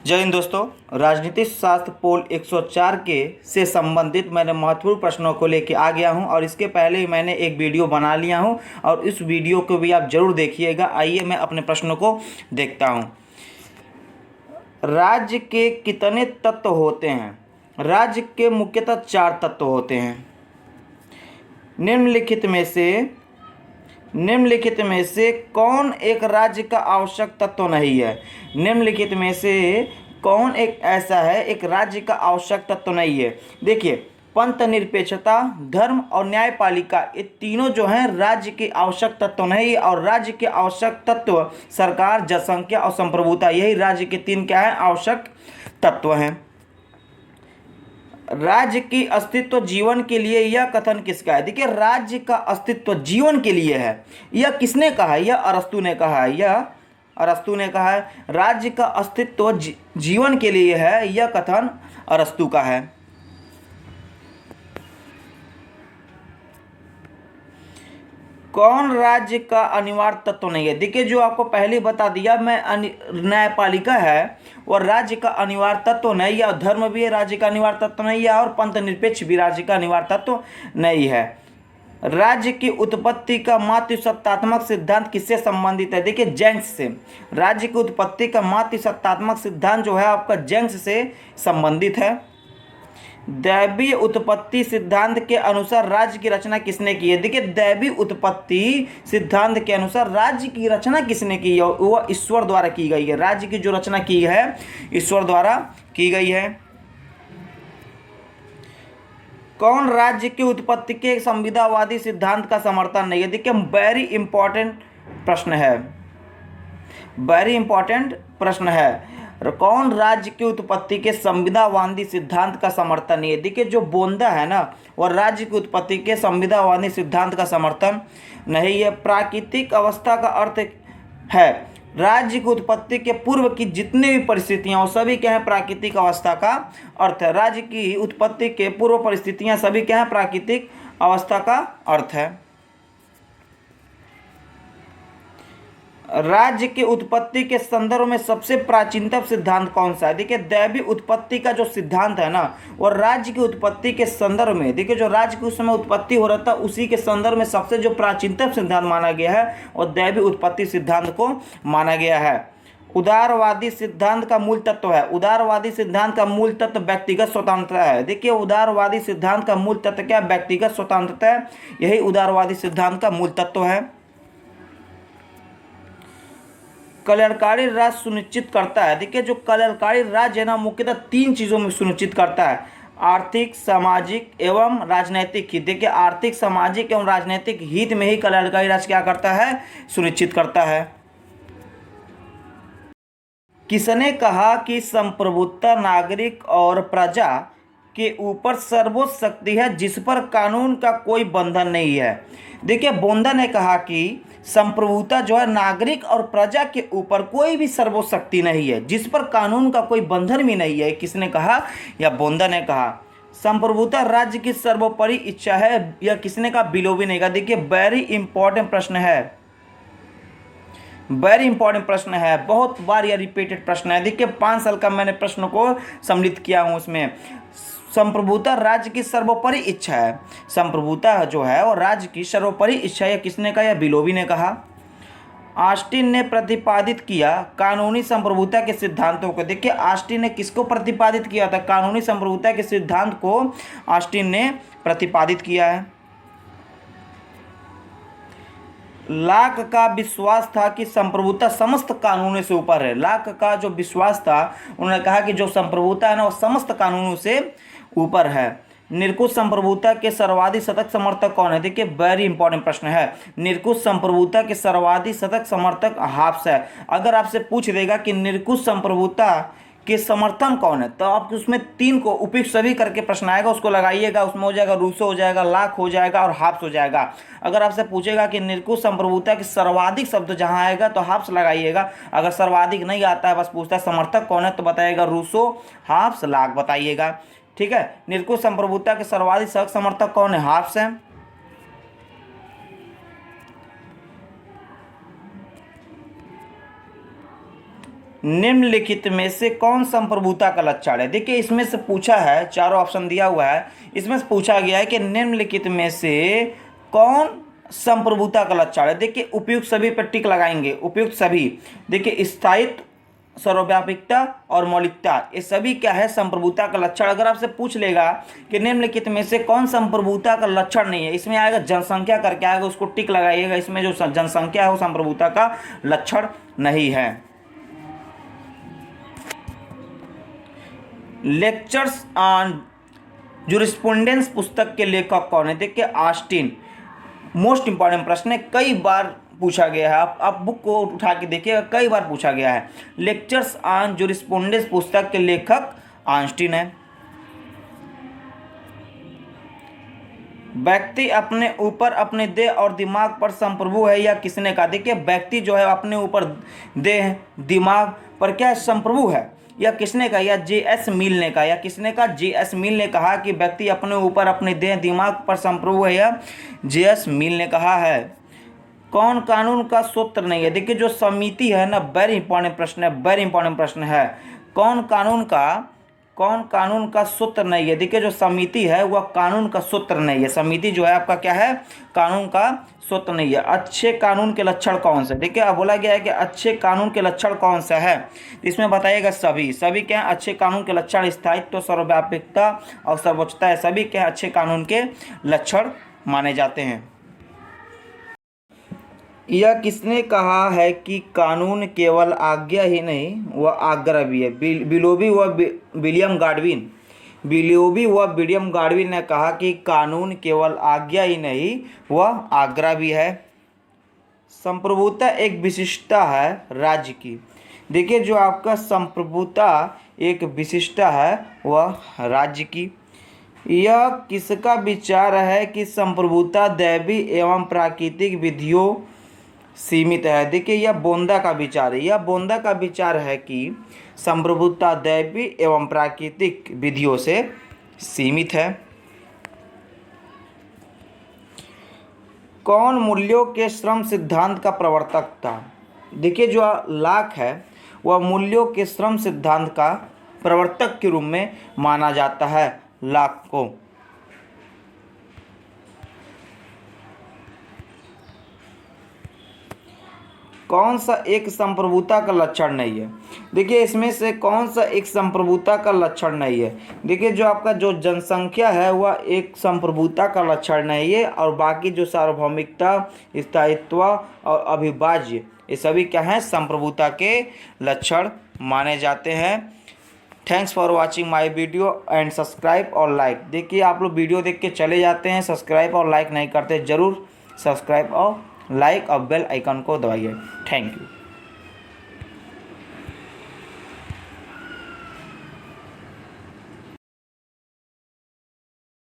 जय हिंद दोस्तों। राजनीतिक शास्त्र पोल 104 के से संबंधित मैंने महत्वपूर्ण प्रश्नों को लेकर आ गया हूं और इसके पहले ही मैंने एक वीडियो बना लिया हूं और इस वीडियो को भी आप जरूर देखिएगा। आइए मैं अपने प्रश्नों को देखता हूं। राज्य के कितने तत्व होते हैं? राज्य के मुख्यतः 4 तत्व होते हैं। निम्नलिखित में से कौन एक राज्य का आवश्यक तत्व नहीं है? निम्नलिखित में से कौन एक ऐसा है एक राज्य का आवश्यक तत्व नहीं है? देखिए, पंथ निरपेक्षता, धर्म और न्यायपालिका, ये तीनों जो हैं राज्य के आवश्यक तत्व नहीं है। और राज्य के आवश्यक तत्व सरकार, जनसंख्या और संप्रभुता, यही राज्य के 3 क्या है आवश्यक तत्व हैं। राज्य की अस्तित्व जीवन के लिए, यह कथन किसका है? देखिए, राज्य का अस्तित्व जीवन के लिए है, यह किसने कहा है? यह अरस्तू ने कहा है। यह अरस्तू ने कहा है राज्य का अस्तित्व जीवन के लिए है, यह कथन अरस्तू का है। कौन राज्य का अनिवार्य तत्व नहीं है? देखिए, जो आपको पहले बता दिया मैं, न्यायपालिका है और राज्य का अनिवार्य तत्व नहीं है, और धर्म भी राज्य का अनिवार्य तत्व नहीं है, और पंथ निरपेक्ष भी राज्य का अनिवार्य तत्व नहीं है। राज्य की उत्पत्ति का मातृसत्तात्मक सिद्धांत किससे संबंधित है? देखिए, जेंक्स से। राज्य की उत्पत्ति का मातृसत्तात्मक सिद्धांत जो है आपका जेंक्स से संबंधित है। दैवीय उत्पत्ति सिद्धांत के अनुसार राज्य की रचना किसने की है? देखिए, दैवीय उत्पत्ति सिद्धांत के अनुसार राज्य की रचना किसने की है? वह ईश्वर द्वारा की गई है। राज्य की जो रचना की है ईश्वर द्वारा की गई है। कौन राज्य की उत्पत्ति के संविदावादी सिद्धांत का समर्थन नहीं है? देखिए, वेरी इंपॉर्टेंट प्रश्न है, वेरी इंपॉर्टेंट प्रश्न है। कौन राज्य की उत्पत्ति के संविदावादी सिद्धांत का समर्थन नहीं है? देखिए, जो बोंदा है ना, वह राज्य की उत्पत्ति के संविदावादी सिद्धांत का समर्थन नहीं है। प्राकृतिक अवस्था का अर्थ है राज्य की उत्पत्ति के पूर्व की जितनी भी परिस्थितियां वो सभी क्या है प्राकृतिक अवस्था का अर्थ है। राज्य की उत्पत्ति के पूर्व परिस्थितियां सभी क्या है प्राकृतिक अवस्था का अर्थ है। राज्य की उत्पत्ति के संदर्भ में सबसे प्राचीनतम सिद्धांत कौन सा है? देखिए, दैवीय उत्पत्ति का जो सिद्धांत है ना, और राज्य की उत्पत्ति के संदर्भ में, देखिए जो राज्य की उस समय उत्पत्ति हो रहा था उसी के संदर्भ में सबसे जो प्राचीनतम सिद्धांत माना गया है और दैवीय उत्पत्ति सिद्धांत को माना गया है। उदारवादी सिद्धांत का मूल तत्व है, उदारवादी सिद्धांत का मूल तत्व व्यक्तिगत स्वतंत्रता है। देखिए, उदारवादी सिद्धांत का मूल तत्व क्या? व्यक्तिगत स्वतंत्रता है, यही उदारवादी सिद्धांत का मूल तत्व है। कल्याणकारी राज्य सुनिश्चित करता है। देखिए, जो कल्याणकारी राज्य है ना, मुख्यतः 3 चीज़ों में सुनिश्चित करता है, आर्थिक, सामाजिक एवं राजनैतिक हित। देखिए, आर्थिक, सामाजिक एवं राजनैतिक हित में ही कल्याणकारी राज्य क्या करता है? सुनिश्चित करता है। किसने कहा कि संप्रभुता नागरिक और प्रजा के ऊपर सर्वोच्च शक्ति है जिस पर कानून का कोई बंधन नहीं है? देखिए, बोंदा ने कहा कि संप्रभुता जो है नागरिक और प्रजा के ऊपर कोई भी सर्वोच्च शक्ति नहीं है जिस पर कानून का कोई बंधन भी नहीं है। किसने कहा? या बोंदा ने कहा। संप्रभुता राज्य की सर्वोपरि इच्छा है, यह किसने कहा? बिलोवी ने कहा। देखिए, वेरी इंपॉर्टेंट प्रश्न है, वेरी इंपॉर्टेंट प्रश्न है, बहुत बार यह रिपीटेड प्रश्न है। देखिए, 5 साल का मैंने प्रश्न को सम्मिलित किया हूँ उसमें। संप्रभुता राज्य की सर्वोपरि इच्छा है, संप्रभुता जो है और राज्य की सर्वोपरि इच्छा है, किसने कहा? या बिलोवी ने कहा। ऑस्टिन ने प्रतिपादित किया कानूनी संप्रभुता के सिद्धांतों को। देखिए, ऑस्टिन ने किसको प्रतिपादित किया था? कानूनी संप्रभुता के सिद्धांत को ऑस्टिन ने प्रतिपादित किया है। लाक का विश्वास था कि संप्रभुता समस्त कानूनों से ऊपर है। लाक का जो विश्वास था, उन्होंने कहा कि जो संप्रभुता है ना वो समस्त कानूनों से ऊपर है। निरंकुश संप्रभुता के सर्वाधिक शतक समर्थक कौन है? देखिए, वेरी इंपॉर्टेंट प्रश्न है। निरंकुश संप्रभुता के सर्वाधिक शतक समर्थक हाब्स है। अगर आपसे पूछ देगा कि निरंकुश संप्रभुता के समर्थन कौन है, तो आप उसमें 3 को उपयुक्त सभी करके प्रश्न आएगा, उसको लगाइएगा, उसमें हो जाएगा रूसो हो जाएगा, लाक हो जाएगा और हाब्स हो जाएगा। अगर आपसे पूछेगा कि निरंकुश संप्रभुता के सर्वाधिक शब्द जहां आएगा तो हाब्स लगाइएगा। अगर सर्वाधिक नहीं आता है, बस पूछता है समर्थक कौन है, तो बताइएगा रूसो, हाब्स, लाक बताइएगा। ठीक है, निरंकुश संप्रभुता के सर्वाधिक समर्थक कौन है? हाब्स है। निम्नलिखित में से कौन संप्रभुता का लक्षण है। देखिए इसमें से पूछा है, चारों ऑप्शन दिया हुआ है, इसमें से पूछा गया है कि निम्नलिखित में से कौन संप्रभुता का लक्षण है। देखिए उपयुक्त सभी पर टिक लगाएंगे, उपयुक्त सभी। देखिए स्थायित्व, सर्वव्यापकता और मौलिकता, ये सभी क्या है संप्रभुता का लक्षण। अगर आपसे पूछ लेगा कि निम्नलिखित में से कौन संप्रभुता का लक्षण नहीं है, इसमें आएगा जनसंख्या करके आएगा, उसको टिक लगाइएगा, इसमें जो जनसंख्या है वो संप्रभुता का लक्षण नहीं है। लेक्चर्स ऑन जूरिस्प्रूडेंस पुस्तक के लेखक कौन है। देखिए ऑस्टिन। मोस्ट इंपॉर्टेंट प्रश्न है, कई बार पूछा गया है, आप बुक को उठा के देखिएगा, कई बार पूछा गया है। लेक्चर्स ऑन जूरिस्प्रूडेंस पुस्तक के लेखक ऑस्टिन है। व्यक्ति अपने ऊपर, अपने देह और दिमाग पर संप्रभु है, या किसने कहा। देखिए व्यक्ति जो है अपने ऊपर, देह, दिमाग पर क्या संप्रभु है, या किसने कहा, या जे.एस. मिल ने कहा, या किसने कहा, जे.एस. मिल ने कहा कि व्यक्ति अपने ऊपर, अपने देह, दिमाग पर संप्रभु है, या जे.एस. मिल ने कहा है। कौन कानून का सूत्र नहीं है। देखिए जो समिति है ना, वेरी इंपॉर्टेंट प्रश्न है, वेरी इंपॉर्टेंट प्रश्न है। कौन कानून का सूत्र नहीं है। देखिए जो समिति है वह कानून का सूत्र नहीं है। समिति जो है आपका क्या है, कानून का सूत्र नहीं है। अच्छे कानून के लक्षण कौन से। देखिए अब बोला गया है कि अच्छे कानून के लक्षण कौन सा है, इसमें बताइएगा सभी क्या है अच्छे कानून के लक्षण। स्थायित्व, सर्वव्यापकता और सर्वोच्चता है, सभी क्या अच्छे कानून के लक्षण माने जाते हैं। यह किसने कहा है कि कानून केवल आज्ञा ही नहीं वह आग्रह भी है। बिलोबी व विलियम गाडविन ने कहा कि कानून केवल आज्ञा ही नहीं वह आग्रह भी है। संप्रभुता एक विशिष्टता है राज्य की। देखिए जो आपका संप्रभुता एक विशिष्टता है वह राज्य की। यह किसका विचार है कि संप्रभुता दैवी एवं प्राकृतिक विधियों सीमित है। देखिए यह बोंदा का विचार है, यह बोंदा का विचार है कि संप्रभुता दैवी एवं प्राकृतिक विधियों से सीमित है। कौन मूल्यों के श्रम सिद्धांत का प्रवर्तक था। देखिए जो लाक है वह मूल्यों के श्रम सिद्धांत का प्रवर्तक के रूप में माना जाता है, लाक को। कौन सा एक संप्रभुता का लक्षण नहीं है। देखिए इसमें से कौन सा एक संप्रभुता का लक्षण नहीं है। देखिए जो आपका जो जनसंख्या है वह एक संप्रभुता का लक्षण नहीं है, और बाकी जो सार्वभौमिकता, स्थायित्व और अविभाज्य, ये सभी क्या हैं संप्रभुता के लक्षण माने जाते हैं। Thanks for watching my video and subscribe और लाइक। देखिए आप लोग वीडियो देख के चले जाते हैं, सब्सक्राइब और लाइक नहीं करते, ज़रूर सब्सक्राइब और लाइक और बेल आइकन को दबाइए। Thank you.